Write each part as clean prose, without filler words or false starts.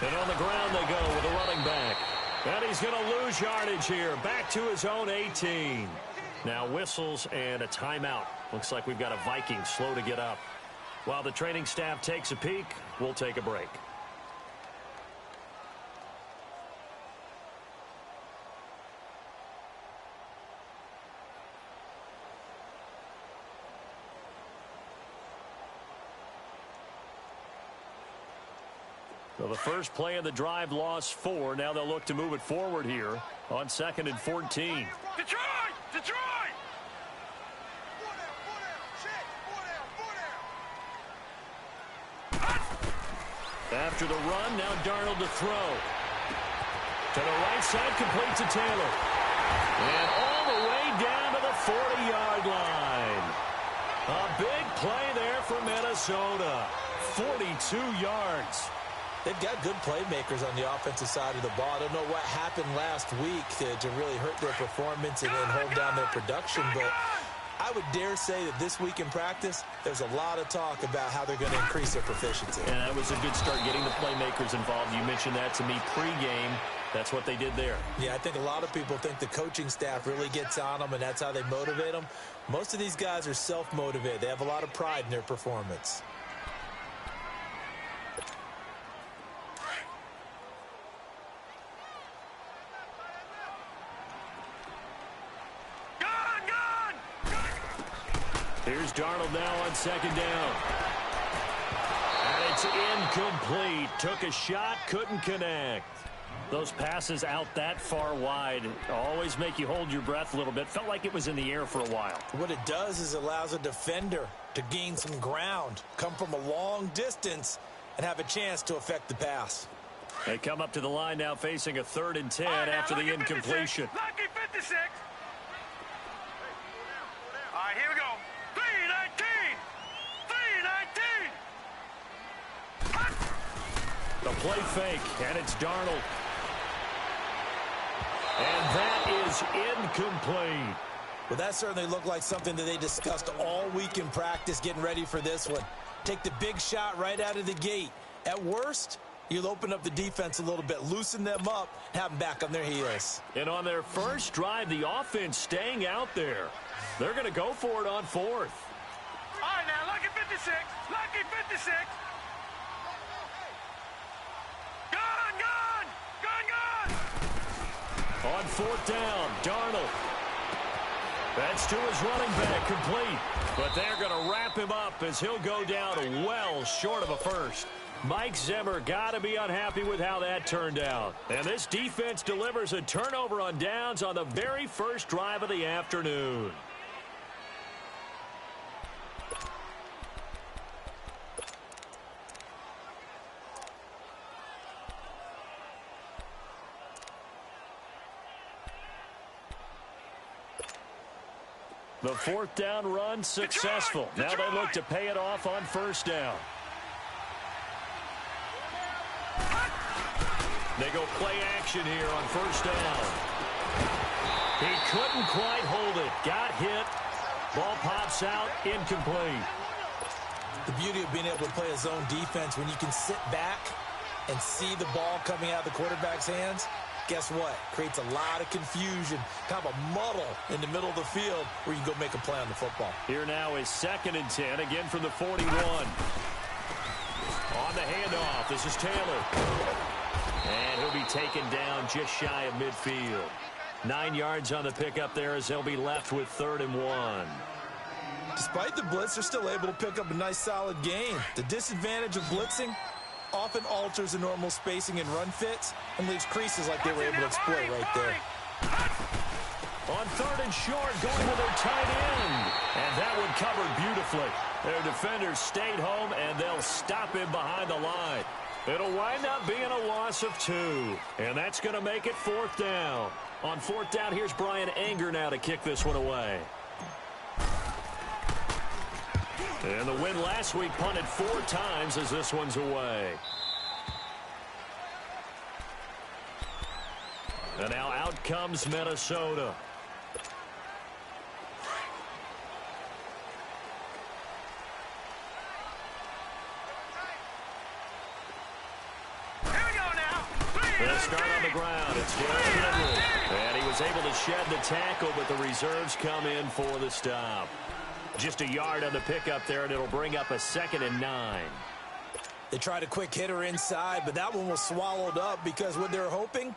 And on the ground they go with a running back. And he's going to lose yardage here. Back to his own 18. Now whistles and a timeout. Looks like we've got a Viking slow to get up. While the training staff takes a peek, we'll take a break. So the first play of the drive lost 4. Now they'll look to move it forward here on 2nd and 14. Detroit! Detroit! After the run, now Darnold to throw. To the right side, complete to Taylor. And all the way down to the 40-yard line. A big play there for Minnesota. 42 yards. They've got good playmakers on the offensive side of the ball. I don't know what happened last week to really hurt their performance and hold down their production, but I would dare say that this week in practice, there's a lot of talk about how they're going to increase their proficiency. And that was a good start getting the playmakers involved. You mentioned that to me pregame. That's what they did there. Yeah, I think a lot of people think the coaching staff really gets on them, and that's how they motivate them. Most of these guys are self-motivated. They have a lot of pride in their performance. Here's Darnold now on 2nd down. And it's incomplete. Took a shot, couldn't connect. Those passes out that far wide always make you hold your breath a little bit. Felt like it was in the air for a while. What it does is it allows a defender to gain some ground, come from a long distance, and have a chance to affect the pass. They come up to the line now facing a 3rd and 10 after the incompletion. Lucky 56. All right, here we go. 3-19. 3-19. The play fake, and it's Darnold. And that is incomplete. Well, that certainly looked like something that they discussed all week in practice getting ready for this one. Take the big shot right out of the gate. At worst, you'll open up the defense a little bit, loosen them up, have them back on their heels. And on their first drive, the offense staying out there. They're going to go for it on 4th. All right, now, lucky 56. Lucky 56. On 4th down, Darnold. That's to his running back, complete. But they're going to wrap him up as he'll go down well short of a first. Mike Zimmer got to be unhappy with how that turned out. And this defense delivers a turnover on downs on the very first drive of the afternoon. The 4th down run successful. Now they look to pay it off on 1st down. They go play action here on 1st down. He couldn't quite hold it. Got hit. Ball pops out. Incomplete. The beauty of being able to play a zone defense when you can sit back and see the ball coming out of the quarterback's hands, guess what? Creates a lot of confusion, kind of a muddle in the middle of the field where you can go make a play on the football. Here now is 2nd and 10, again from the 41. On the handoff, this is Taylor. And he'll be taken down just shy of midfield. 9 yards on the pickup there as they'll be left with 3rd and 1. Despite the blitz, they're still able to pick up a nice solid gain. The disadvantage of blitzing often alters the normal spacing and run fits and leaves creases like they were able to exploit right there. On 3rd and short, going to their tight end. And that one covered beautifully. Their defenders stayed home, and they'll stop him behind the line. It'll wind up being a loss of 2. And that's going to make it 4th down. On 4th down, here's Brian Anger now to kick this one away. And the win last week punted 4 times as this one's away. And now out comes Minnesota. Here we go start on the ground. It's Derrick Henry. And he was able to shed the tackle, but the reserves come in for the stop. Just a yard on the pickup there, and it'll bring up a 2nd and 9. They tried a quick hitter inside, but that one was swallowed up because what they're hoping,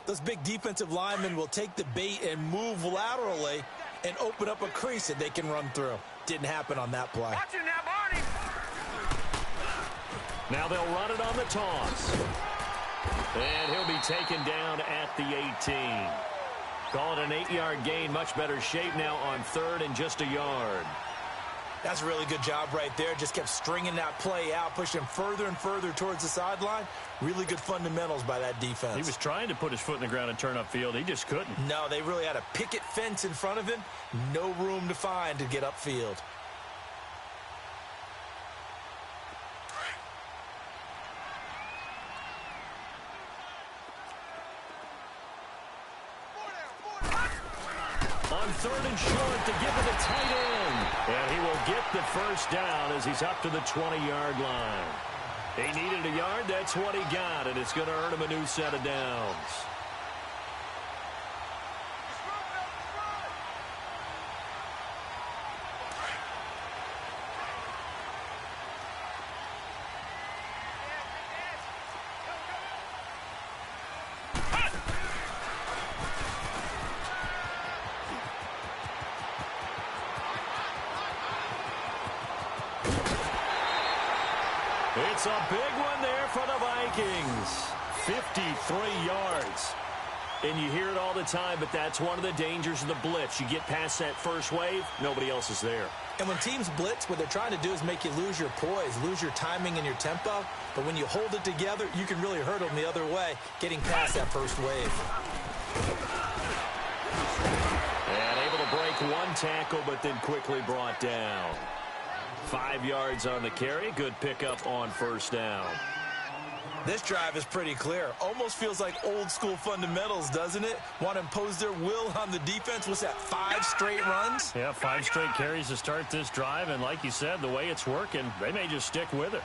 those big defensive linemen will take the bait and move laterally and open up a crease that they can run through. Didn't happen on that play. Watch him now, Barney. Now they'll run it on the toss. And he'll be taken down at the 18. Call it an 8-yard gain. Much better shape now on 3rd and just a yard. That's a really good job right there. Just kept stringing that play out, pushing further and further towards the sideline. Really good fundamentals by that defense. He was trying to put his foot in the ground and turn upfield. He just couldn't. No, they really had a picket fence in front of him. No room to find to get upfield. On 3rd and short to give it a tight end. And he will get the first down as he's up to the 20-yard line. He needed a yard. That's what he got, and it's going to earn him a new set of downs. It's a big one there for the Vikings. 53 yards. And you hear it all the time, but that's one of the dangers of the blitz. You get past that first wave, nobody else is there. And when teams blitz, what they're trying to do is make you lose your poise, lose your timing and your tempo. But when you hold it together, you can really hurt them the other way, getting past that first wave. And able to break one tackle, but then quickly brought down. 5 yards on the carry. Good pickup on first down. This drive is pretty clear. Almost feels like old school fundamentals, doesn't it? Want to impose their will on the defense. What's that, 5 straight runs? Yeah, 5 straight carries to start this drive. And like you said, the way it's working, they may just stick with it.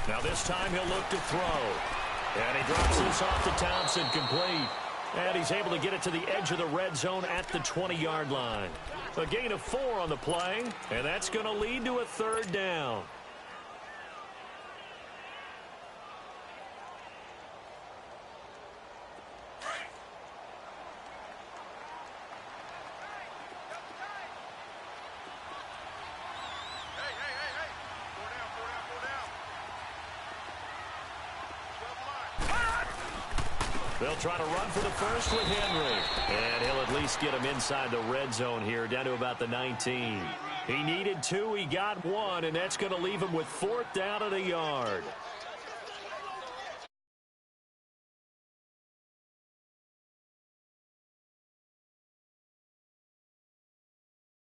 Now this time he'll look to throw. And he drops this off to Thompson, complete. And he's able to get it to the edge of the red zone at the 20-yard line. A gain of 4 on the play, and that's going to lead to a 3rd down. They'll try to run for the first with Henry. And he'll at least get him inside the red zone here, down to about the 19. He needed 2, he got 1, and that's going to leave him with 4th down and a yard.